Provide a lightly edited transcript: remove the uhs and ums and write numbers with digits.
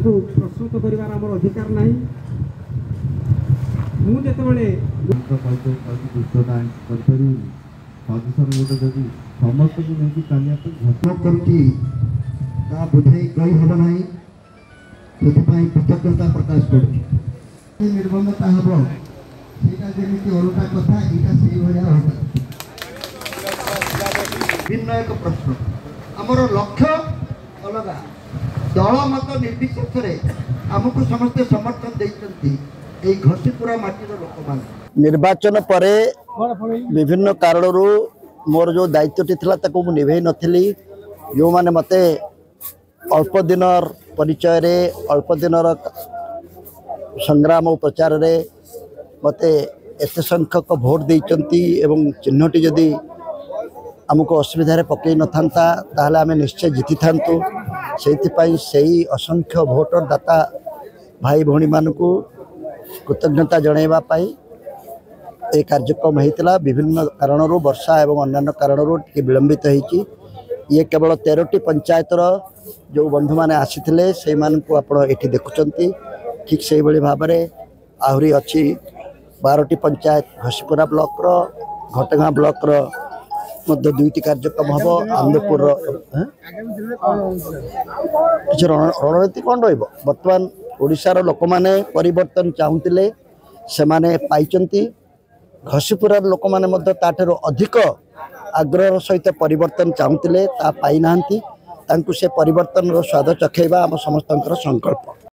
प्रस्तुत करार आम अधिकार ना मुझे समस्त को लेकिन चलिए बुझे कही हम ना से कृतज्ञता प्रकाश कर निर्बंधता हम जमी अलगा कथा यहाँ भिन्न एक प्रश्न आमर लक्ष्य अलग दल मत निर्विशेष आमको समस्ते समर्थन देते घसीपुरा माटीर लोक मान निर्वाचन पर विभिन्न कारण मोर जो दायित्वटी था निभे नी जो मैंने मत अल्प दिन परिचय रे अल्प दिन संग्राम और प्रचार रे मत एत संख्यक भोट देती चिन्हटी जदि आमको असुविधा पकई न था आम निश्चय जीति था से असंख्य भोटर दाता भाई भौणी मानू कृतज्ञता जनवाई ये कार्यक्रम होता विभिन्न कारण वर्षा और अन्य कारण विलंबित होती ये केवल 13टी पंचायतर जो बंधु मैंने आसी से आप देखुं ठीक से भाव में आहरी अच्छी 12टी पंचायत घसीपुरा ब्लॉक घटगाँ ब्लॉक दुईटी कार्यक्रम हम आनंदपुर किसी रणनीति कौन बर्तमान ओडिशार लोक मैंने परिवर्तन चाहूले से माने पाइचंती घसीपुरार लोक मैंने अधिक आग्रह सहित परिवर्तन चाहूले ता पाई ना से परिवर्तन स्वाद चखेबा आम समस्त संकल्प।